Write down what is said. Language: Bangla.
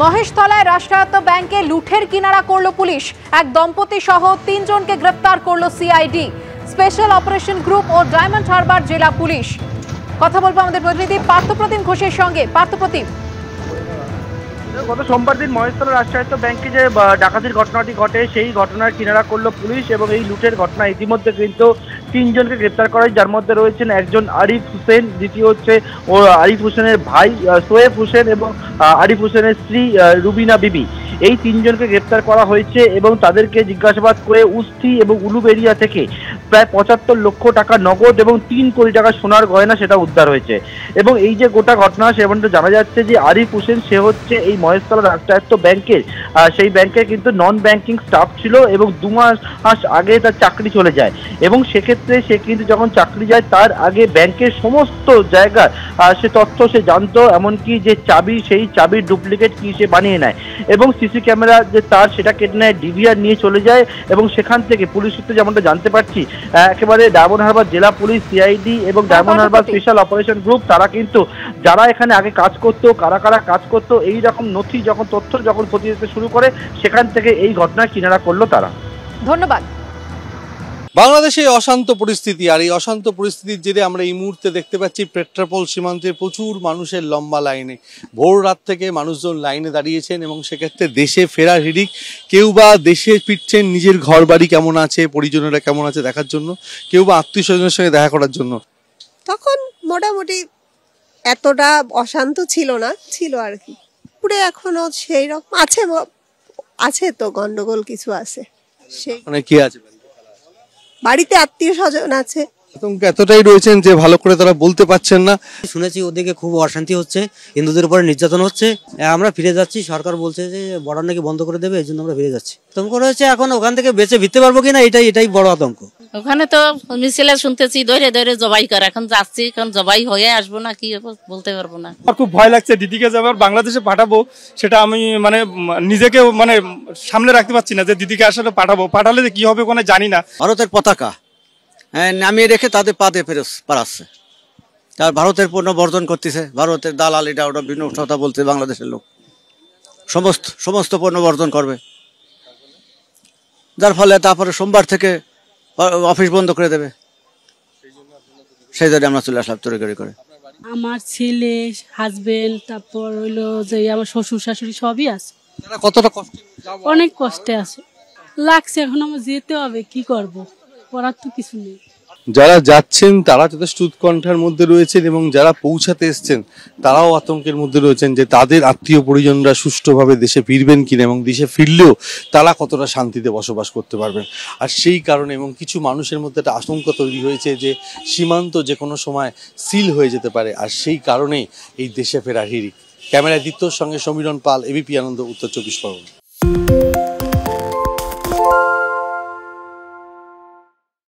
মহেশতলায় রাষ্ট্রায়ত্ত ব্যাংকে লুঠের কিনারা করল পুলিশ। এক দম্পতি সহ ৩ জনকে গ্রেফতার করল সিআইডি, স্পেশাল অপারেশন গ্রুপ ও ডায়মন্ড হারবার জেলা পুলিশ। কথা বলবো আমাদের প্রতিনিধি পার্থপ্রতিম ঘোষের সঙ্গে। পার্থপ্রতিম, গত সোমবার দিন মহেশতলা রাষ্ট্রায়ত্ত ব্যাংকে যে ডাকাতির ঘটনাটি ঘটে সেই ঘটনার কিনারা করলো পুলিশ এবং এই লুটের ঘটনা ইতিমধ্যে কিন্তু ৩ জনকে গ্রেপ্তার করা হয়, যার মধ্যে রয়েছেন একজন আরিফ হোসেন, দ্বিতীয় হচ্ছে ও আরিফ হোসেনের ভাই সোয়েব হোসেন এবং আরিফ হোসেনের স্ত্রী রুবিনা বিবি। এই ৩ জনকে গ্রেপ্তার করা হয়েছে এবং তাদেরকে জিজ্ঞাসাবাদ করে উস্তি এবং উলুবেড়িয়া থেকে প্রায় ৭৫ লক্ষ টাকা নগদ এবং ৩ কোটি টাকা সোনার গয়না সেটা উদ্ধার হয়েছে। এবং এই যে গোটা ঘটনা সেখানে জানা যাচ্ছে যে আরিফ হোসেন সে হচ্ছে এই মহেশতলা রাষ্ট্রায়ত্ত ব্যাংকের সেই ব্যাংকের কিন্তু নন ব্যাংকিং স্টাফ ছিল এবং 2 মাস আগে তার চাকরি চলে যায় এবং সেক্ষেত্রে সে কিন্তু যখন চাকরি যায় তার আগে ব্যাংকের সমস্ত জায়গার সে তথ্য সে জানতো, এমনকি যে চাবি সেই চাবির ডুপ্লিকেট কি সে বানিয়ে নেয় এবং সিসি ক্যামেরা যে তার সেটা কেটে নেয়, ডিভিআর নিয়ে চলে যায় এবং সেখান থেকে পুলিশ সূত্রে যেমনটা জানতে পারছি একেবারে ডায়মন্ড হারবার জেলা পুলিশ, সিআইডি এবং diamond Harbour special operation group তারা কিন্তু যারা এখানে আগে কাজ করতো, কারা কারা কাজ করতো, এই রকম নথি যখন তথ্য যখন খতিয়ে দিতে শুরু করে সেখান থেকে এই ঘটনার কিনারা করলো তারা। ধন্যবাদ। বাংলাদেশে অশান্ত পরিস্থিতি, আর এই অশান্ত পরিস্থিতির জেরে আমরা এই মুহূর্তে দেখতে পাচ্ছি পেট্রাপোল সীমান্তে প্রচুর মানুষের লম্বা লাইনে। ভোর রাত থেকে মানুষজন লাইনে দাঁড়িয়েছেন এবং সেক্ষেত্রে দেশে ফেরার হিড়িক, কেউ বা দেশে ফিরছেন নিজের ঘর বাড়ি কেমন আছে, পরিজনেরা কেমন আছে দেখার জন্য, কেউ বা আত্মীয় স্বজনের সঙ্গে দেখা করার জন্য। তখন মোটামুটি এতটা অশান্ত ছিল না, ছিল আর কি। পুরো এখনো সেই রকম আছে, আছে তো গন্ডগোল কিছু আছে। সেই মানে কি আছে, বাড়িতে আত্মীয় স্বজন আছে, আতঙ্ক এতটাই রয়েছেন যে ভালো করে তারা বলতে পারছেন না। শুনেছি ওদিকে খুব অশান্তি হচ্ছে, হিন্দুদের উপরে নির্যাতন হচ্ছে। আমরা ফিরে যাচ্ছি, সরকার বলছে যে বর্ডার নাকি বন্ধ করে দেবে, এই জন্য আমরা ফিরে যাচ্ছি। আতঙ্ক রয়েছে, এখন ওখান থেকে বেঁচে ফিরতে পারবো কিনা এটাই বড় আতঙ্ক। ওখানে তো মিছিলে শুনতেছি ধরে ধরে জবাই করে, এখন যাচ্ছি, এখন জবাই হয়ে আসবো না কি বলতে পারবো না। আমার খুব ভয় লাগছে, দিদিকে যে আবার বাংলাদেশে পাঠাবো সেটা আমি মানে নিজেকে মানে সামনে রাখতে পারছি না যে দিদিকে আসলে পাঠালে যে কি হবে ওখানে জানি না। ভারতের পতাকা নামিয়ে রেখে তাদের পাতে ফেরত পাড়াচ্ছে, তার ভারতের পণ্য বর্জন করতেছে। ভারতের দালাল এটা ওটা বিভিন্ন কথা বলছে, বাংলাদেশের লোক সমস্ত পণ্য বর্জন করবে, যার ফলে তারপরে সোমবার থেকে অফিস বন্ধ করে দেবে। সেই জন্য আমরা চলে আসলাম তড়িঘড়ি করে। আমার ছেলে, হাজবেন্ড, তারপর হইলো যে আমার শ্বশুর শাশুড়ি সবই আছে। কতটা কষ্ট, অনেক কষ্টে আছে, লাগছে। এখন আমার যেতে হবে, কি করব, করার তো কিছু নেই। যারা যাচ্ছেন তারা যথেষ্ট উৎকণ্ঠার মধ্যে রয়েছেন এবং যারা পৌঁছাতে এসছেন তারাও আতঙ্কের মধ্যে রয়েছেন যে তাদের আত্মীয় পরিজনরা সুষ্ঠুভাবে দেশে ফিরবেন কিনা এবং দেশে ফিরলেও তারা কতটা শান্তিতে বসবাস করতে পারবেন। আর সেই কারণে এবং কিছু মানুষের মধ্যে একটা আশঙ্কা তৈরি হয়েছে যে সীমান্ত যে কোনো সময় সিল হয়ে যেতে পারে, আর সেই কারণেই এই দেশে ফেরার হিড়িক। ক্যামেরায় দীপ্তর সঙ্গে সমীরণ পাল, এবিপি আনন্দ, উত্তর 24 পরগনা।